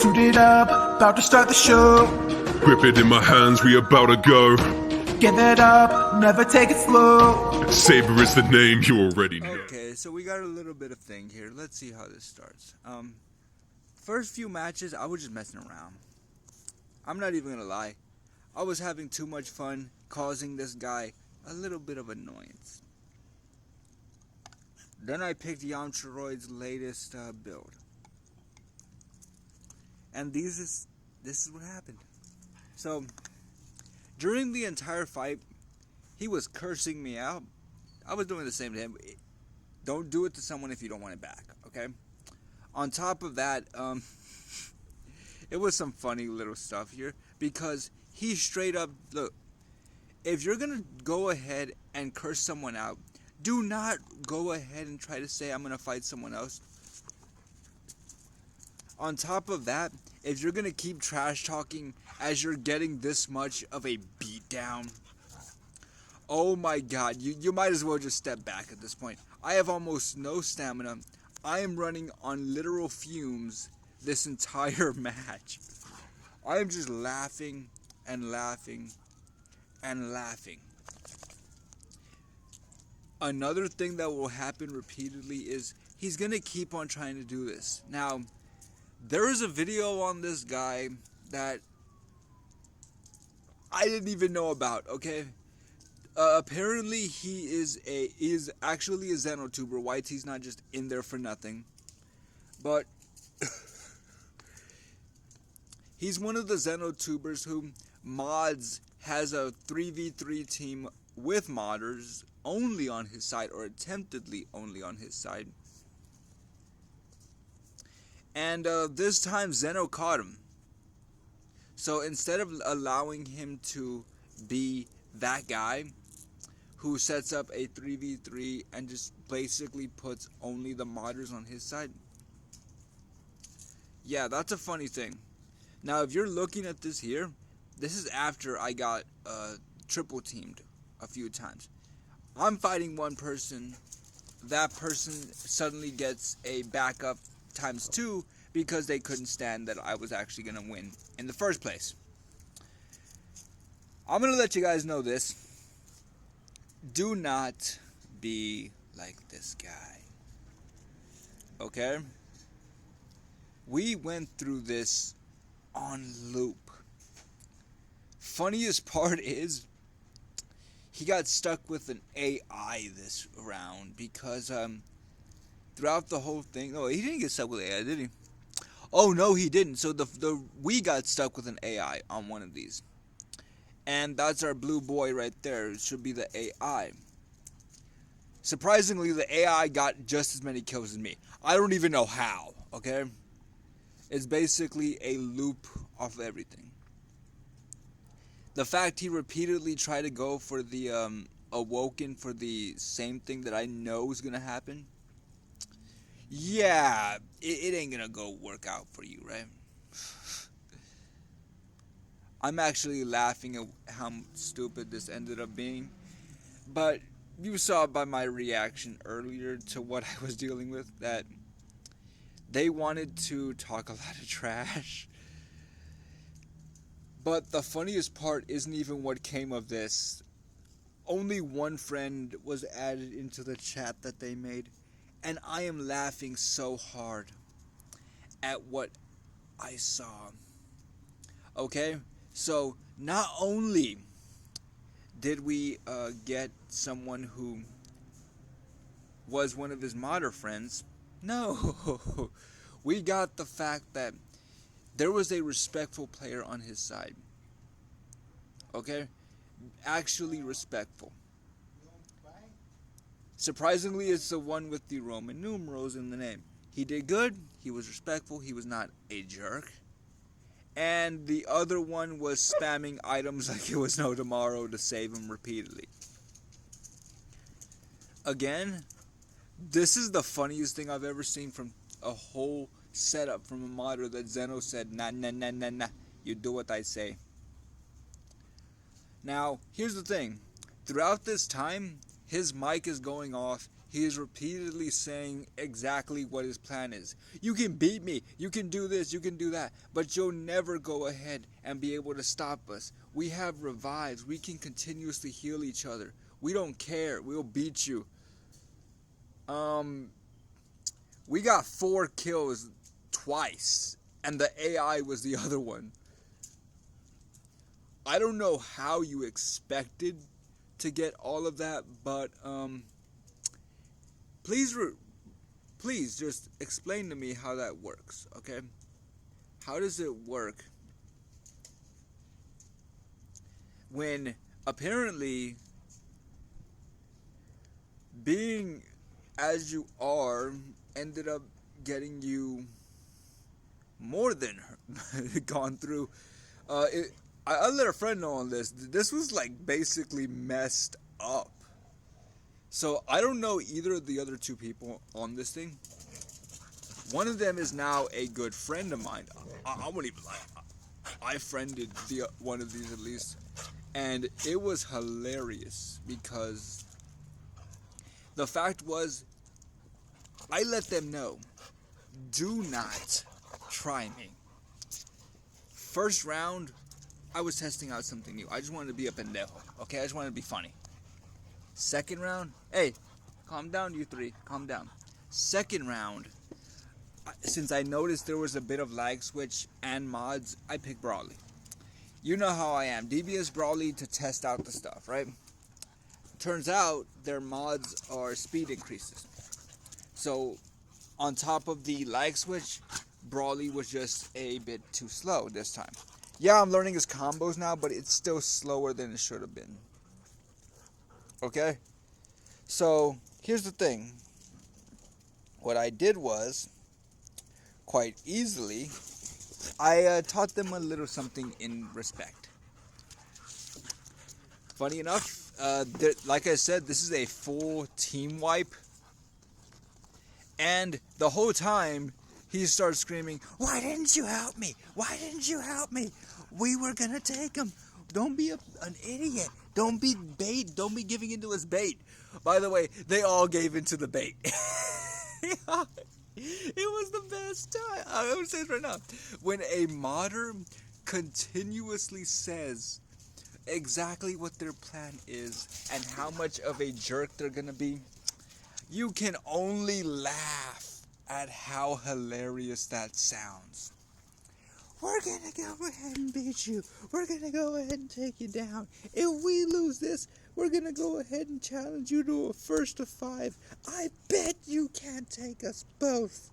Suited up, about to start the show. Grip it in my hands, we about to go. Give it up, never take it slow. Saber is the name, you already know. Okay, so we got a little bit of thing here. Let's see how this starts. First few matches, I was just messing around. I'm not even gonna lie. I was having too much fun causing this guy a little bit of annoyance. Then I picked Yamcharoid's latest build. And this is what happened. So, during the entire fight, he was cursing me out. I was doing the same to him. Don't do it to someone if you don't want it back, okay? On top of that, it was some funny little stuff here because he straight up, look, if you're going to go ahead and curse someone out, do not go ahead and try to say I'm going to fight someone else. On top of that, if you're going to keep trash talking as you're getting this much of a beatdown, oh my god, you might as well just step back at this point. I have almost no stamina. I am running on literal fumes this entire match. I am just laughing and laughing and laughing. Another thing that will happen repeatedly is he's going to keep on trying to do this. Now, there is a video on this guy that I didn't even know about, okay? Apparently he is actually a Xenotuber. YT's not just in there for nothing. But he's one of the Xenotubers who mods, has a 3v3 team with modders only on his side, or attemptedly only on his side. And this time Zeno caught him. So instead of allowing him to be that guy who sets up a 3v3 and just basically puts only the modders on his side. Yeah, that's a funny thing. Now, if you're looking at this here, this is after I got triple teamed a few times. I'm fighting one person. That person suddenly gets a backup times 2 because they couldn't stand that I was actually going to win in the first place. I'm going to let you guys know this. Do not be like this guy. Okay? We went through this on loop. Funniest part is he got stuck with an AI this round because throughout the whole thing, no, he didn't get stuck with AI, did he? Oh no, he didn't. So we got stuck with an AI on one of these, and that's our blue boy right there. It should be the AI. Surprisingly, the AI got just as many kills as me. I don't even know how. Okay, it's basically a loop of everything. The fact he repeatedly tried to go for the Awoken for the same thing that I know is gonna happen. Yeah, it ain't gonna go work out for you, right? I'm actually laughing at how stupid this ended up being. But you saw by my reaction earlier to what I was dealing with that they wanted to talk a lot of trash. But the funniest part isn't even what came of this. Only one friend was added into the chat that they made. And I am laughing so hard at what I saw. Okay? So, not only did we get someone who was one of his modder friends, no. We got the fact that there was a respectful player on his side. Okay? Actually respectful. Surprisingly, it's the one with the Roman numerals in the name. He did good. He was respectful. He was not a jerk. And the other one was spamming items like it was no tomorrow to save him repeatedly. Again, this is the funniest thing I've ever seen from a whole setup from a modder that Zeno said, nah, you do what I say. Now, here's the thing. Throughout this time, his mic is going off. he is repeatedly saying exactly what his plan is. You can beat me, you can do this, you can do that, but you'll never go ahead and be able to stop us. We have revives, we can continuously heal each other. We don't care, we'll beat you. We got 4 kills twice, and the AI was the other one. I don't know how you expected to get all of that, but please just explain to me how that works, okay? How does it work when apparently being as you are ended up getting you more than gone through? I let a friend know on this. This was like basically messed up. So I don't know either of the other 2 people on this thing. One of them is now a good friend of mine. I wouldn't even lie. I friended one of these at least. And it was hilarious because the fact was, I let them know, do not try me. First round, I was testing out something new. I just wanted to be a pendejo, okay? I just wanted to be funny. Second round, hey, calm down, you 3, calm down. Second round, since I noticed there was a bit of lag switch and mods, I picked Brawly. You know how I am, DBS Brawly to test out the stuff, right? Turns out their mods are speed increases. So, on top of the lag switch, Brawly was just a bit too slow this time. Yeah, I'm learning his combos now, but it's still slower than it should have been. Okay? So, here's the thing. What I did was, quite easily, I taught them a little something in respect. Funny enough, like I said, this is a full team wipe. And the whole time, he starts screaming, "Why didn't you help me? Why didn't you help me? We were going to take him. Don't be an idiot. Don't be bait. Don't be giving into his bait." By the way, they all gave into the bait. It was the best time. I'm going to say this right now. When a modder continuously says exactly what their plan is and how much of a jerk they're going to be, you can only laugh at how hilarious that sounds. We're gonna go ahead and beat you. We're gonna go ahead and take you down. If we lose this, we're gonna go ahead and challenge you to a 1st to 5. I bet you can't take us both.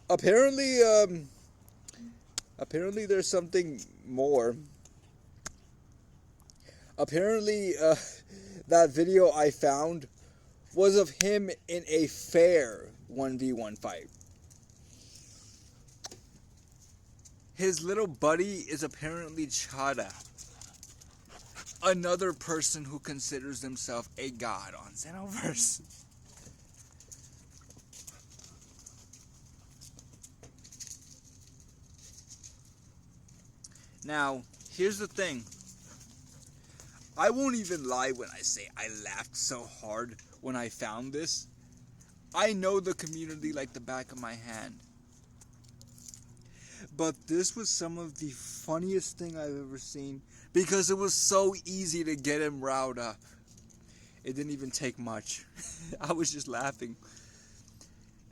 Apparently there's something more. Apparently, that video I found was of him in a fair 1v1 fight. His little buddy is apparently Chada, another person who considers himself a god on Xenoverse. Now, here's the thing. I won't even lie when I say I laughed so hard when I found this. I know the community like the back of my hand. But this was some of the funniest thing I've ever seen because it was so easy to get him riled up. It didn't even take much. I was just laughing.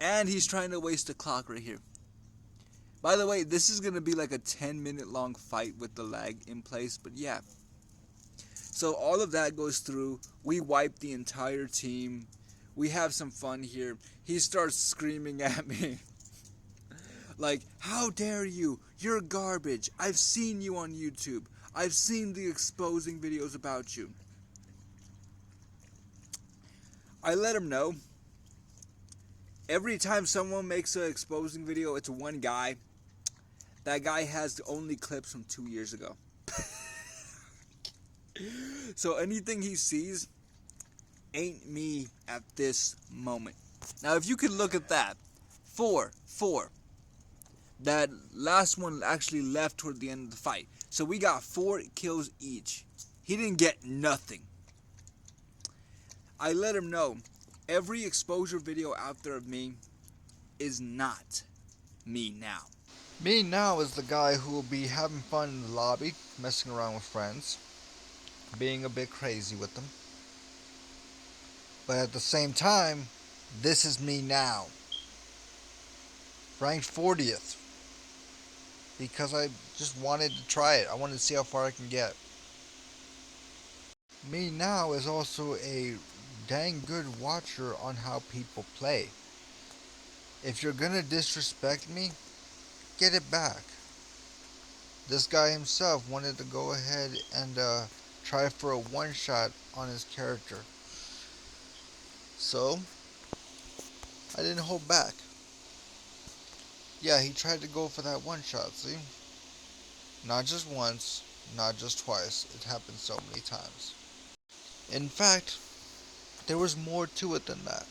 And he's trying to waste the clock right here. By the way, this is going to be like a 10-minute long fight with the lag in place, but yeah. So all of that goes through. We wipe the entire team. We have some fun here. He starts screaming at me. Like, how dare you? You're garbage. I've seen you on YouTube. I've seen the exposing videos about you. I let him know. Every time someone makes an exposing video, it's one guy. That guy has only clips from 2 years ago. So anything he sees ain't me at this moment. Now, if you could look at that. 4. That last one actually left toward the end of the fight. So we got 4 kills each. He didn't get nothing. I let him know every exposure video out there of me is not me now. Me now is the guy who will be having fun in the lobby, messing around with friends, being a bit crazy with them. But at the same time, this is me now. Ranked 40th. Because I just wanted to try it. I wanted to see how far I can get. Me now is also a dang good watcher on how people play. If you're gonna disrespect me, get it back. This guy himself wanted to go ahead and try for a one-shot on his character. So, I didn't hold back. Yeah, he tried to go for that one-shot, see? Not just once, not just twice. It happened so many times. In fact, there was more to it than that.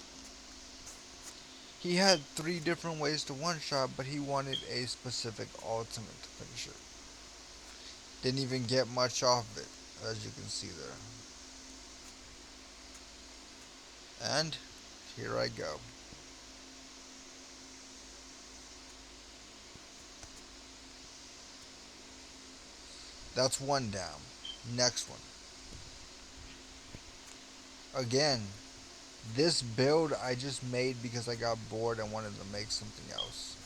He had 3 different ways to one-shot, but he wanted a specific ultimate to finish it. Didn't even get much off of it, as you can see there. And here I go. That's one down. Next one. Again, this build I just made because I got bored and wanted to make something else.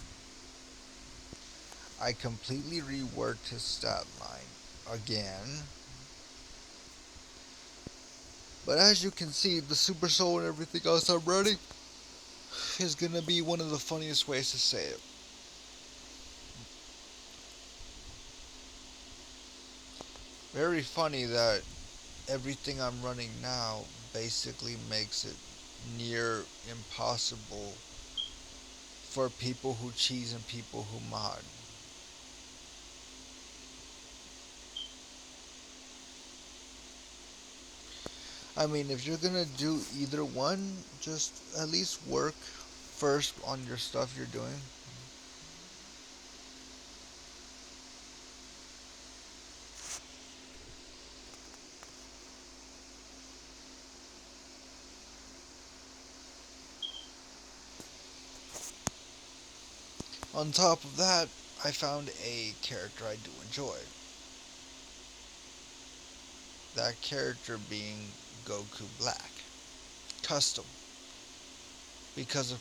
I completely reworked his stat line again. But as you can see, the Super Soul and everything else I'm running is gonna be one of the funniest ways to say it. Very funny that everything I'm running now basically makes it near impossible for people who cheese and people who mod. I mean, if you're gonna do either one, just at least work first on your stuff you're doing. On top of that, I found a character I do enjoy. That character being Goku Black. Custom. Because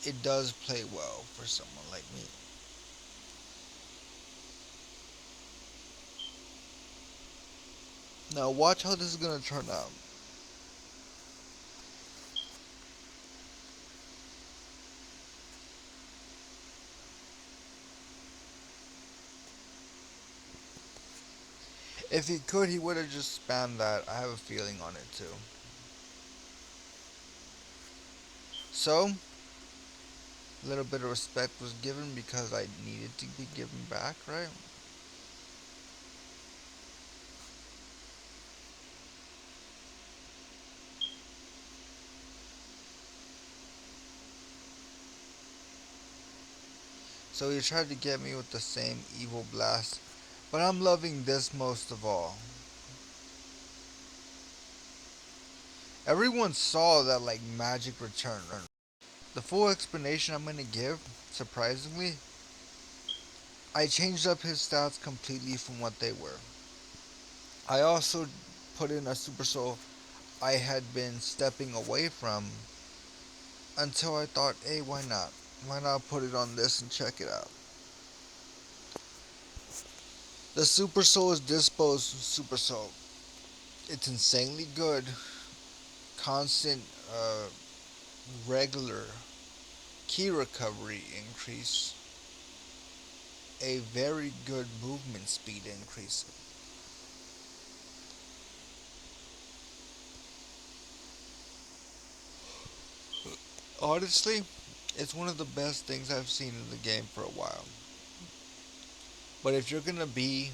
it does play well for someone like me. Now watch how this is going to turn out. If he could, he would have just spammed that. I have a feeling on it too. So, a little bit of respect was given because I needed to be given back, right? So he tried to get me with the same evil blast, but I'm loving this most of all. Everyone saw that like magic return. The full explanation I'm gonna give, surprisingly, I changed up his stats completely from what they were. I also put in a Super Soul I had been stepping away from until I thought, hey, why not? Why not put it on this and check it out? The Super Soul is Dispo's Super Soul. It's insanely good. Constant, regular key recovery increase. A very good movement speed increase. Honestly, it's one of the best things I've seen in the game for a while. But if you're gonna be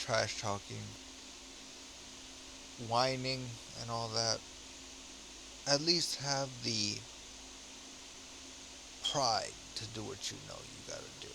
trash talking, whining, and all that, at least have the pride to do what you know you gotta do.